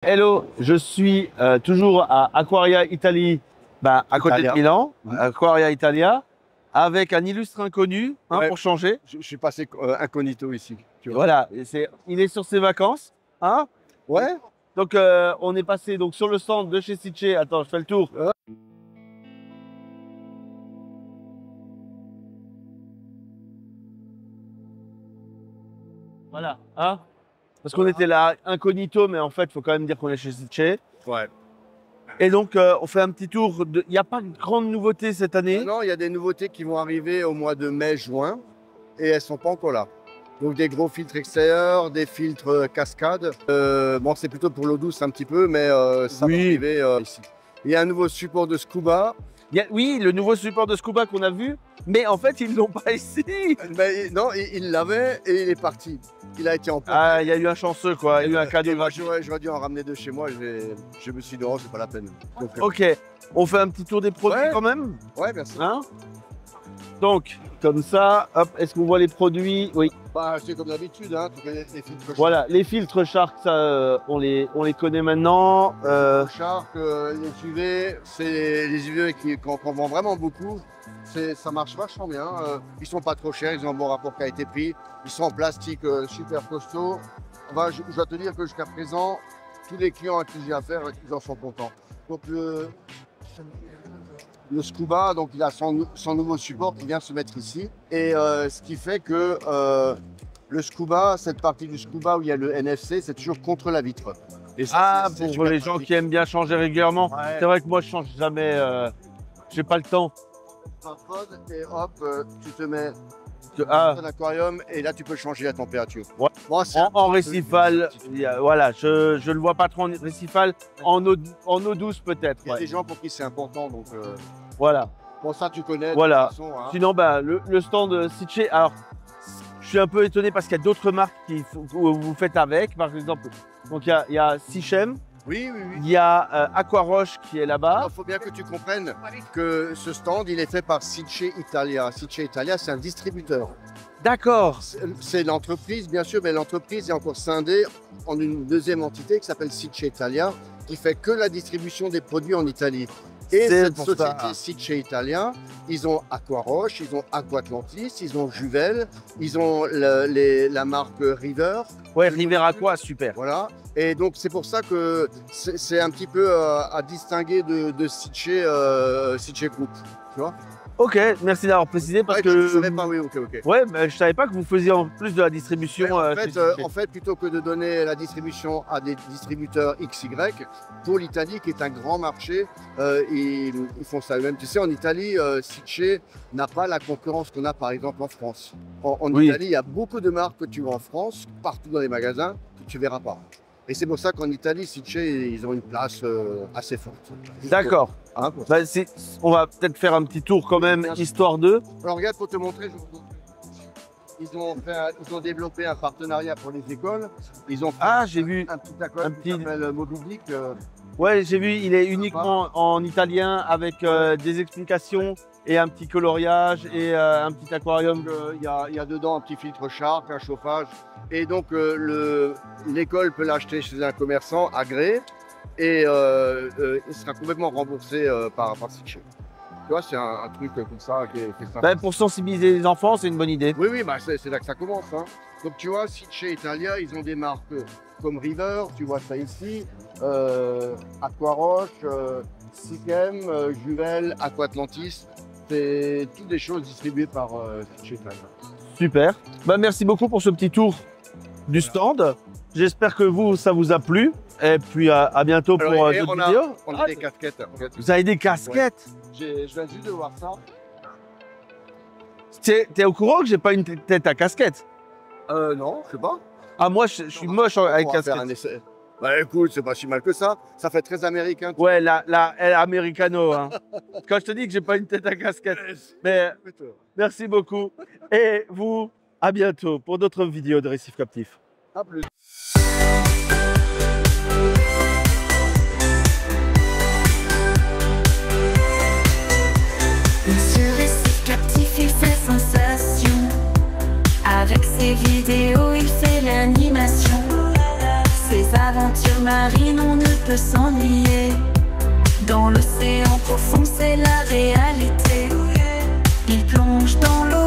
Hello, je suis toujours à Aquaria Italie, à côté de Milan, Aquaria Italia, avec un illustre inconnu, Ouais. pour changer. Je suis passé incognito ici. Tu vois. Voilà, il est sur ses vacances, hein. Ouais. Donc on est passé donc sur le stand de chez Sicce. Attends, je fais le tour. Voilà, hein. Parce qu'on était là incognito, mais en fait, il faut quand même dire qu'on est chez Sicce. Ouais. Et donc, on fait un petit tour. Il n'y a pas de grande nouveauté cette année. Non, il y a des nouveautés qui vont arriver au mois de mai-juin et elles ne sont pas encore là. Donc des gros filtres extérieurs, des filtres cascades. Bon, c'est plutôt pour l'eau douce un petit peu, mais ça va arriver ici. Il y a un nouveau support de scuba. Oui, le nouveau support de scuba qu'on a vu, mais en fait, ils ne l'ont pas ici. Mais non, il l'avait et il est parti. Il a été emporté. Ah, il y a eu un chanceux, quoi. Il y a eu un cadeau. J'aurais dû en ramener deux chez moi. Je me suis dit, oh, c'est pas la peine. Donc, ok, on fait un petit tour des produits quand même. Ouais, merci. Hein, donc, comme ça, hop, est-ce qu'on voit les produits? Oui. Bah, c'est comme d'habitude, hein, tu connais les filtres Shark. Voilà, les filtres Shark, ça, on les connaît maintenant. Shark, les UV, c'est les UV qu'on vend vraiment beaucoup. Ça marche vachement bien. Ils sont pas trop chers, ils ont un bon rapport qualité-prix. Ils sont en plastique super costaud. Enfin, je dois te dire que jusqu'à présent, tous les clients à qui j'ai affaire, ils en sont contents. Donc le scuba, donc il a son nouveau support qui vient se mettre ici. Et ce qui fait que le scuba, cette partie du scuba où il y a le NFC, c'est toujours contre la vitre. Et ça, pour les gens qui aiment bien changer régulièrement. Ouais. C'est vrai que moi, je change jamais. J'ai pas le temps. Et hop, tu te mets dans l'aquarium et là, tu peux changer la température. Ouais. Bon, en récifal, voilà, je le vois pas trop en récifal. En eau douce, peut-être. Il y a des gens pour qui c'est important, donc. Voilà. Bon, ça, tu connais. Voilà. De toute façon, hein. Sinon, le stand Sicce, alors, je suis un peu étonné parce qu'il y a d'autres marques que vous faites avec. Par exemple, donc il y a Sichem. Oui. Il y a Aquaroche qui est là-bas. Il faut bien que tu comprennes que ce stand, il est fait par Sicce Italia. Sicce Italia, c'est un distributeur. D'accord. C'est l'entreprise, bien sûr, mais l'entreprise est encore scindée en une deuxième entité qui s'appelle Sicce Italia, qui fait que la distribution des produits en Italie. Et cette société Sicce Italia, ils ont Aquaroche, ils ont Aquatlantis, ils ont Juvel, ils ont la marque River. Ouais, River Aqua, super. Voilà. Et donc, c'est pour ça que c'est un petit peu à distinguer de Sicce Group. Tu vois? Ok, merci d'avoir précisé parce que. Je ne savais pas, oui, ok. Ouais, mais je savais pas que vous faisiez en plus de la distribution. En fait, plutôt que de donner la distribution à des distributeurs XY, pour l'Italie, qui est un grand marché, ils font ça eux-mêmes. Tu sais, en Italie, Sicce n'a pas la concurrence qu'on a par exemple en France. En Italie, il y a beaucoup de marques que tu vois en France, partout dans les magasins, que tu ne verras pas. Et c'est pour ça qu'en Italie, Sicce, ils ont une place assez forte. D'accord. Hein, on va peut-être faire un petit tour quand même, histoire d'eux. Alors regarde, pour te montrer, ils ont développé un partenariat pour les écoles. Ils ont fait j'ai vu un petit aquarium qui s'appelle Mobilic. Ouais, j'ai vu, il est uniquement en italien avec des explications et un petit coloriage et un petit aquarium. Il y a dedans un petit filtre Shark, un chauffage. Et donc l'école peut l'acheter chez un commerçant agréé et il sera complètement remboursé par Sicce. Tu vois, c'est un truc comme ça qui est sympa. Pour sensibiliser les enfants, c'est une bonne idée. Oui, c'est là que ça commence. Hein. Donc tu vois, Sicce Italia, ils ont des marques comme River, tu vois ça ici, Aquaroche, Sichem, Juvel, Aquatlantis. C'est toutes des choses distribuées par Sicce Italia. Super. Merci beaucoup pour ce petit tour du stand. J'espère que ça vous a plu. Et puis à bientôt pour d'autres vidéos. On a des casquettes. Vous avez des casquettes? Ouais. Je viens juste de voir ça. T'es au courant que j'ai pas une tête à casquette? Non, je sais pas. Ah, moi je suis moche avec casquette. Écoute, c'est pas si mal que ça. Ça fait très américain. Ouais, la americano. Hein. Quand je te dis que j'ai pas une tête à casquette. Mais merci beaucoup. Et vous, à bientôt pour d'autres vidéos de Récif Captif. À plus. Sur Récif Captif, il fait sensation. Avec ses vidéos, il fait l'animation. Ses aventures marines, on peut s'ennuyer. Dans l'océan profond, c'est la réalité. Il plonge dans l'eau